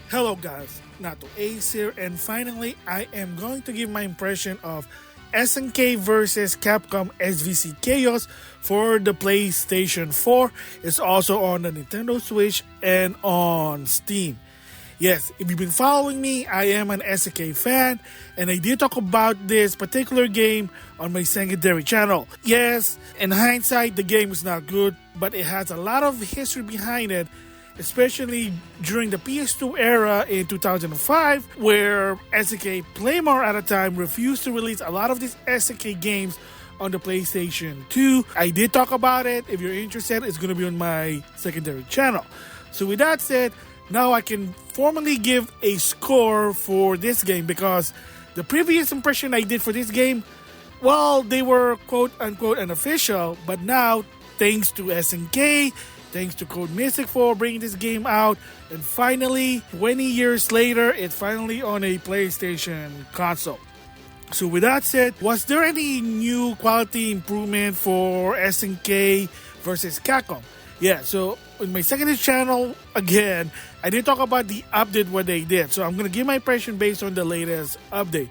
Hello guys, NautoAis here, and finally I am going to give my impression of SNK versus Capcom SvC Chaos for the PlayStation 4. It's also on the Nintendo Switch and on Steam. Yes, if you've been following me, I am an SNK fan, and I did talk about this particular game on my secondary channel. Yes, in hindsight, the game is not good, but it has a lot of history behind it, especially during the PS2 era in 2005, where SNK Playmore at the time refused to release a lot of these SNK games on the PlayStation 2. I did talk about it. If you're interested, it's going to be on my secondary channel. So with that said, now I can formally give a score for this game, because the previous impression I did for this game, well, they were quote-unquote unofficial, but now, thanks to SNK, thanks to Code Mystic for bringing this game out, and finally, 20 years later, it's finally on a PlayStation console. So with that said, was there any new quality improvement for SNK versus Capcom? Yeah, so in my secondary channel, again, I did talk about the update, what they did. So I'm going to give my impression based on the latest update.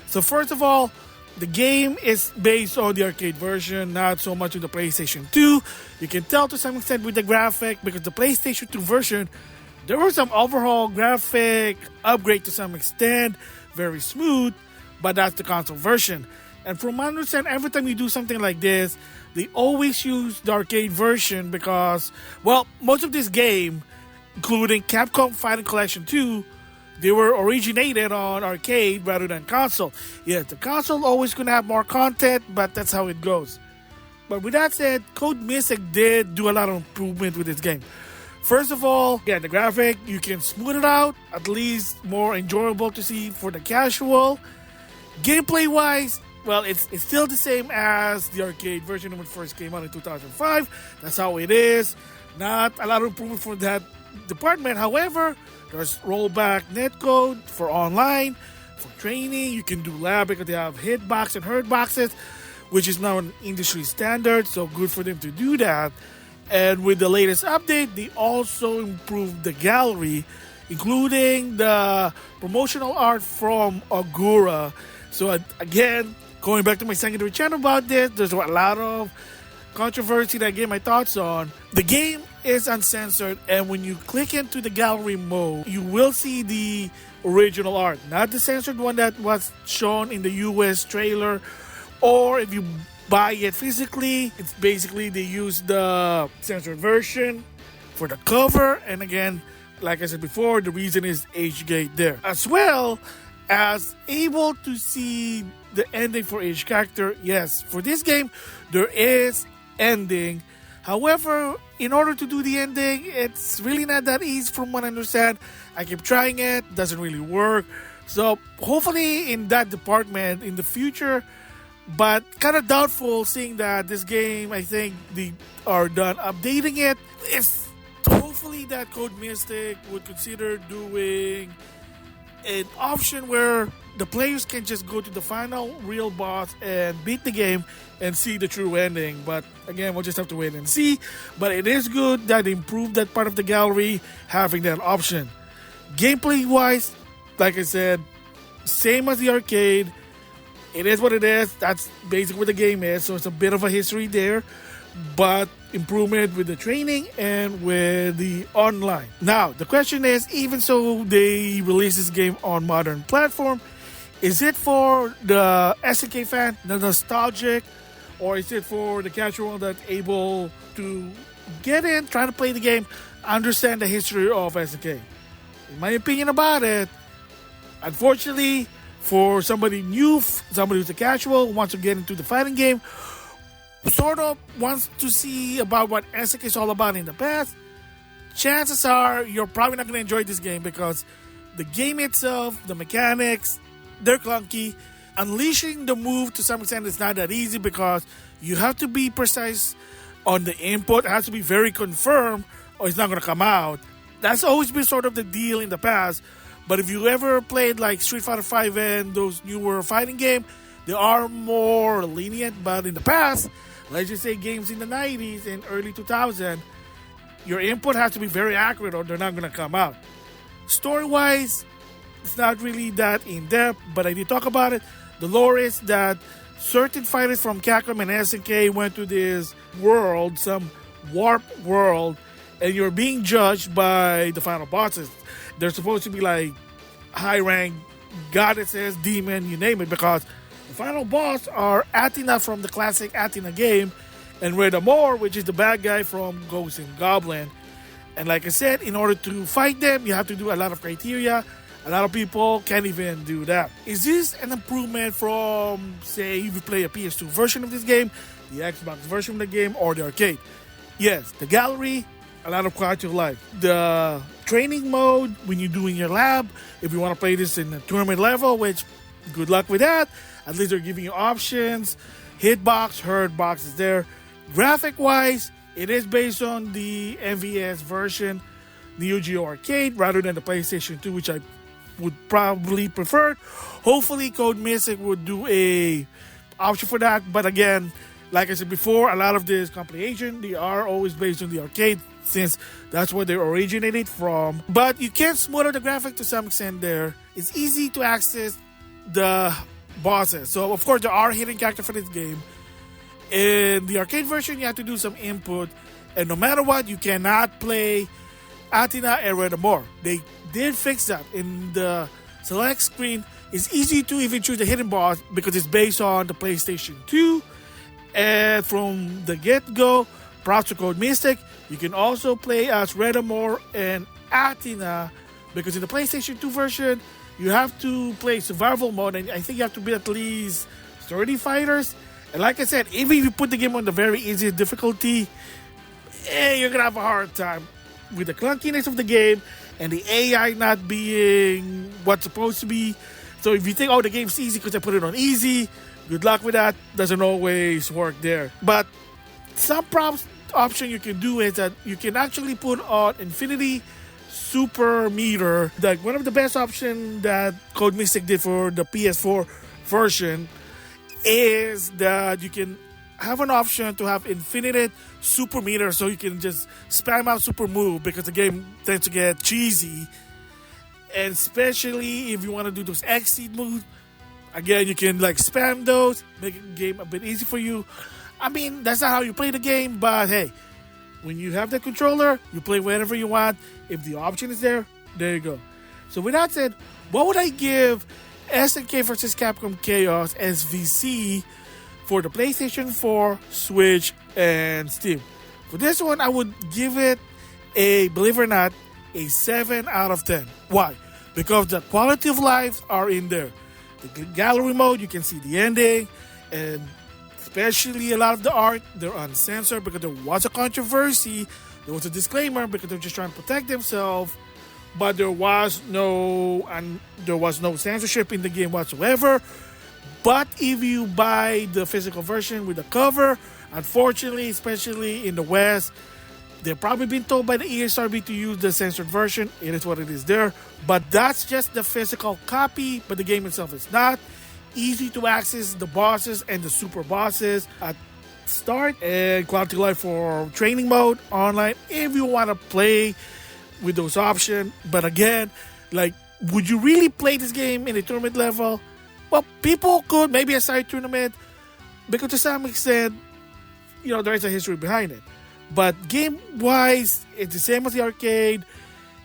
So first of all, the game is based on the arcade version, not so much on the PlayStation 2. You can tell to some extent with the graphic, because the PlayStation 2 version, there was some overhaul graphic upgrade to some extent, very smooth, but that's the console version. And from my understanding, every time you do something like this, they always use the arcade version because, well, most of this game, including Capcom Fighting Collection 2, they were originated on arcade rather than console. Yeah, the console always gonna have more content, but that's how it goes. But with that said, Code Mystic did do a lot of improvement with this game. First of all, yeah, the graphic, you can smooth it out, at least more enjoyable to see for the casual. Gameplay-wise, well, it's still the same as the arcade version when it first came out in 2005. That's how it is. Not a lot of improvement for that department. However, there's rollback netcode for online, for training. You can do lab because they have Hitbox and Hurtboxes, which is now an industry standard, so good for them to do that. And with the latest update, they also improved the gallery, including the promotional art from Agura. So again, going back to my secondary channel about this, there's a lot of controversy that I gave my thoughts on. The game is uncensored, and when you click into the gallery mode, you will see the original art, not the censored one that was shown in the US trailer. Or if you buy it physically, it's basically they use the censored version for the cover. And again, like I said before, the reason is age gate there, as well as able to see the ending for each character. Yes, for this game, there is ending. However, in order to do the ending, it's really not that easy from what I understand. I keep trying it, doesn't really work. So hopefully in that department in the future, but kind of doubtful seeing that this game, I think they are done updating it. If hopefully that Code Mystic would consider doing an option where the players can just go to the final real boss and beat the game and see the true ending. But again, we'll just have to wait and see. But it is good that they improved that part of the gallery, having that option. Gameplay wise, like I said, same as the arcade. It is what it is. That's basically what the game is. So it's a bit of a history there, but improvement with the training and with the online. Now, the question is, even so they release this game on modern platform, is it for the SNK fan, the nostalgic, or is it for the casual that's able to get in, try to play the game, understand the history of SNK? In my opinion about it, unfortunately, for somebody new, somebody who's a casual, who wants to get into the fighting game, sort of wants to see about what SNK is all about in the past, chances are you're probably not going to enjoy this game, because the game itself, the mechanics, they're clunky. Unleashing the move to some extent is not that easy, because you have to be precise on the input. It has to be very confirmed or it's not going to come out. That's always been sort of the deal in the past. But if you ever played like Street Fighter 5 and those newer fighting games, they are more lenient. But in the past, let's just say games in the 90s and early 2000, your input has to be very accurate or they're not going to come out. Story-wise, it's not really that in-depth, but I did talk about it. The lore is that certain fighters from Capcom and SNK went to this world, some warp world, and you're being judged by the final bosses. They're supposed to be like high-ranked goddesses, demon, you name it, because the final boss are Athena from the classic Athena game, and Redamore, which is the bad guy from Ghost and Goblin. And like I said, in order to fight them, you have to do a lot of criteria. A lot of people can't even do that. Is this an improvement from, say, if you play a PS2 version of this game, the Xbox version of the game, or the arcade? Yes, the gallery, a lot of quality of life. The training mode, when you're doing your lab, if you want to play this in a tournament level, which, good luck with that. At least they're giving you options. Hitbox, Hurtbox is there. Graphic-wise, it is based on the MVS version, Neo Geo Arcade, rather than the PlayStation 2, which I would probably prefer. Hopefully, Code Mystic would do a option for that. But again, like I said before, a lot of this compilation, they are always based on the arcade, since that's where they originated from. But you can smooth out the graphic to some extent there. It's easy to access the bosses. So, of course, there are hidden characters for this game. In the arcade version, you have to do some input. And no matter what, you cannot play Athena and Redamore. They did fix that. In the select screen, it's easy to even choose the hidden boss because it's based on the PlayStation 2. And from the get-go, props to Code Mystic, you can also play as Redamore and Athena, because in the PlayStation 2 version, you have to play survival mode, and I think you have to be at least 30 fighters. And like I said, even if you put the game on the very easy difficulty, you're going to have a hard time with the clunkiness of the game and the AI not being what's supposed to be. So if you think, oh, the game's easy because I put it on easy, good luck with that. Doesn't always work there. But some props option you can do is that you can actually put on Infinity Super Meter. Like one of the best options that Code Mystic did for the PS4 version is that you can have an option to have Infinite Super Meter, so you can just spam out super move, because the game tends to get cheesy. And especially if you want to do those Exceed moves, again, you can like spam those, make the game a bit easy for you. I mean, that's not how you play the game, but hey, when you have the controller, you play whenever you want. If the option is there, there you go. So with that said, what would I give SNK vs. Capcom Chaos SvC for the PlayStation 4, Switch, and Steam? For this one, I would give it believe it or not, a 7 out of 10. Why? Because the quality of life are in there. The gallery mode, you can see the ending, and especially a lot of the art, they're uncensored, because there was a controversy. There was a disclaimer because they're just trying to protect themselves, but there was no censorship in the game whatsoever. But if you buy the physical version with the cover, unfortunately, especially in the West, they've probably been told by the ESRB to use the censored version. It is what it is there. But that's just the physical copy, but the game itself is not. Easy to access the bosses and the super bosses at start, and quality of life for training mode online if you want to play with those options. But again, like, would you really play this game in a tournament level? Well, people could, maybe a side tournament, because to some extent, there is a history behind it. But game-wise, it's the same as the arcade,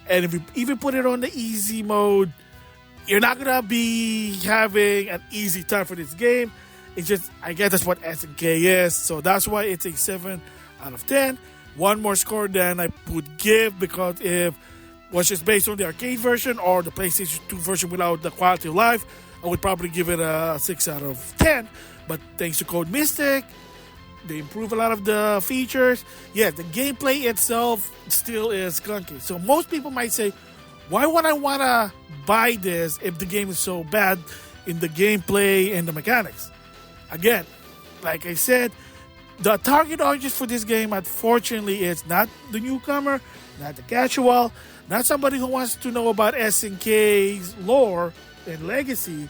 and if you even put it on the easy mode, you're not going to be having an easy time for this game. It's just, I guess that's what SNK is, so that's why it's a 7 out of 10. One more score than I would give, because if it was just based on the arcade version or the PlayStation 2 version without the quality of life, I would probably give it a 6 out of 10. But thanks to Code Mystic, they improve a lot of the features. Yeah, the gameplay itself still is clunky. So most people might say, why would I want to buy this if the game is so bad in the gameplay and the mechanics? Again, like I said, the target audience for this game, unfortunately, is not the newcomer, not the casual, not somebody who wants to know about SNK's lore and legacy.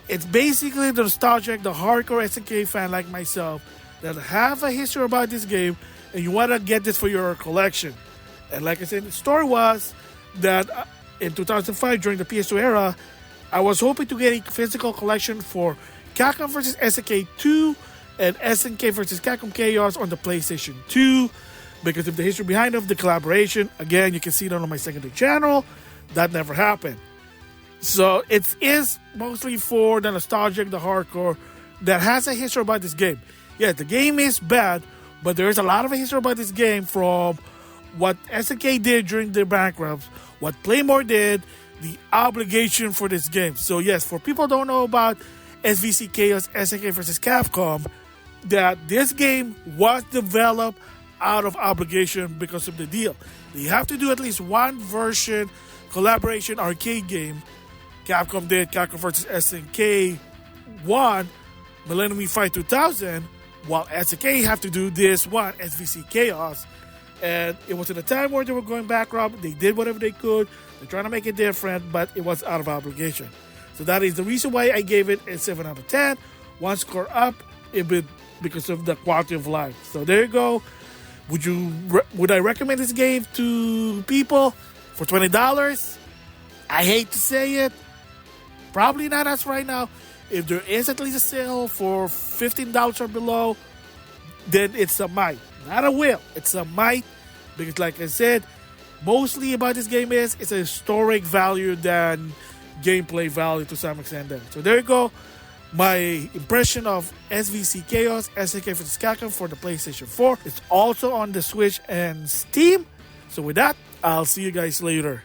It's basically the nostalgic, the hardcore SNK fan like myself that have a history about this game, and you want to get this for your collection. And like I said, the story was that in 2005 during the PS2 era, I was hoping to get a physical collection for Capcom vs. SNK 2 and SNK vs. Capcom Chaos on the PlayStation 2 because of the history behind of the collaboration. Again, you can see that on my secondary channel. That never happened. So it is mostly for the nostalgic, the hardcore, that has a history about this game. Yeah, the game is bad, but there is a lot of history about this game from what SNK did during their bankruptcy, what Playmore did, the obligation for this game. So yes, for people who don't know about SvC Chaos, SNK vs. Capcom, that this game was developed out of obligation because of the deal. They have to do at least one version collaboration arcade game. Capcom did Capcom vs. SNK 1, Millennium Fight 2000, while SNK have to do this one, SvC Chaos. And it was at a time where they were going bankrupt. They did whatever they could. They're trying to make it different, but it was out of obligation. So that is the reason why I gave it a 7 out of 10. One score up, because of the quality of life. So there you go. Would I recommend this game to people for $20? I hate to say it. Probably not as right now. If there is at least a sale for $15 or below, then it's a might. Not a will. It's a might. Because like I said, mostly about this game is it's a historic value than gameplay value to some extent there. So there you go. My impression of SvC Chaos, SNK vs. Capcom for the PlayStation 4. It's also on the Switch and Steam. So with that, I'll see you guys later.